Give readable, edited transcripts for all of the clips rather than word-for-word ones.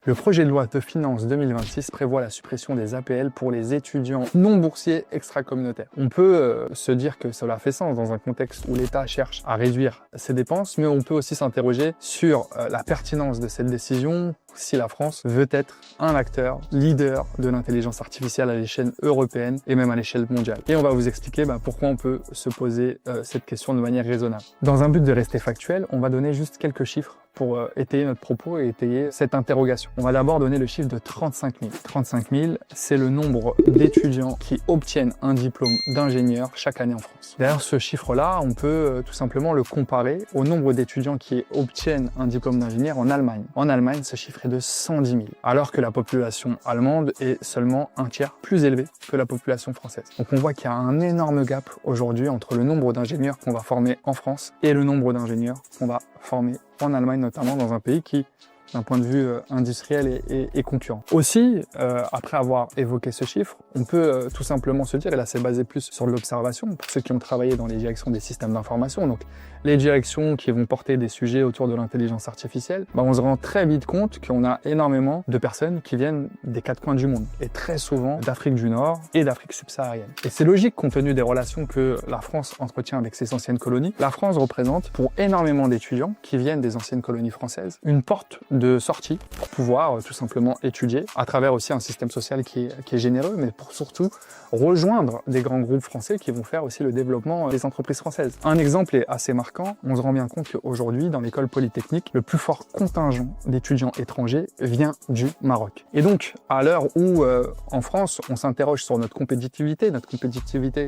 Le projet de loi de finances 2026 prévoit la suppression des APL pour les étudiants non boursiers extra-communautaires. On peut se dire que cela fait sens dans un contexte où l'État cherche à réduire ses dépenses, mais on peut aussi s'interroger sur la pertinence de cette décision si la France veut être un acteur leader de l'intelligence artificielle à l'échelle européenne et même à l'échelle mondiale. Et on va vous expliquer pourquoi on peut se poser cette question de manière raisonnable. Dans un but de rester factuel, on va donner juste quelques chiffres pour étayer notre propos et étayer cette interrogation. On va d'abord donner le chiffre de 35 000. 35 000, c'est le nombre d'étudiants qui obtiennent un diplôme d'ingénieur chaque année en France. D'ailleurs, ce chiffre-là, on peut tout simplement le comparer au nombre d'étudiants qui obtiennent un diplôme d'ingénieur en Allemagne. En Allemagne, ce chiffre est de 110 000, alors que la population allemande est seulement un tiers plus élevée que la population française. Donc on voit qu'il y a un énorme gap aujourd'hui entre le nombre d'ingénieurs qu'on va former en France et le nombre d'ingénieurs qu'on va former en Allemagne, notamment dans un pays qui, d'un point de vue industriel, est concurrent. Aussi, après avoir évoqué ce chiffre, on peut tout simplement se dire, et là c'est basé plus sur l'observation, pour ceux qui ont travaillé dans les directions des systèmes d'information, donc les directions qui vont porter des sujets autour de l'intelligence artificielle, on se rend très vite compte qu'on a énormément de personnes qui viennent des quatre coins du monde, et très souvent d'Afrique du Nord et d'Afrique subsaharienne. Et c'est logique compte tenu des relations que la France entretient avec ses anciennes colonies. La France représente, pour énormément d'étudiants qui viennent des anciennes colonies françaises, une porte de sortie pour pouvoir tout simplement étudier, à travers aussi un système social qui est généreux, mais pour surtout rejoindre des grands groupes français qui vont faire aussi le développement des entreprises françaises. Un exemple est assez marquant, on se rend bien compte qu'aujourd'hui, dans l'école polytechnique, le plus fort contingent d'étudiants étrangers vient du Maroc. Et donc, à l'heure où, en France, on s'interroge sur notre compétitivité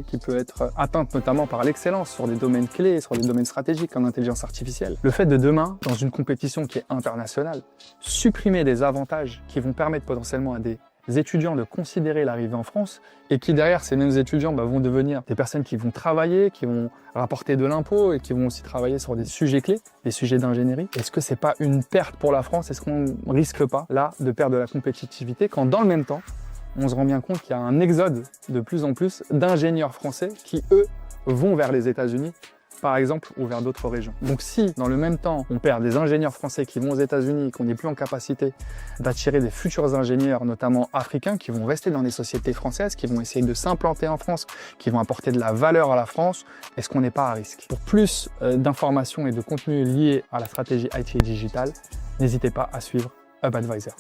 qui peut être atteinte notamment par l'excellence sur des domaines clés, sur des domaines stratégiques comme l'intelligence artificielle, le fait de demain, dans une compétition qui est internationale, supprimer des avantages qui vont permettre potentiellement à des étudiants de considérer l'arrivée en France et qui derrière ces mêmes étudiants vont devenir des personnes qui vont travailler, qui vont rapporter de l'impôt et qui vont aussi travailler sur des sujets clés, des sujets d'ingénierie. Est-ce que c'est pas une perte pour la France? Est-ce qu'on risque pas là de perdre de la compétitivité quand dans le même temps on se rend bien compte qu'il y a un exode de plus en plus d'ingénieurs français qui eux vont vers les États-Unis par exemple, ou vers d'autres régions. Donc si, dans le même temps, on perd des ingénieurs français qui vont aux États-Unis, qu'on n'est plus en capacité d'attirer des futurs ingénieurs, notamment africains, qui vont rester dans les sociétés françaises, qui vont essayer de s'implanter en France, qui vont apporter de la valeur à la France, est-ce qu'on n'est pas à risque? Pour plus d'informations et de contenus liés à la stratégie IT et digitale, n'hésitez pas à suivre Hub Advisor.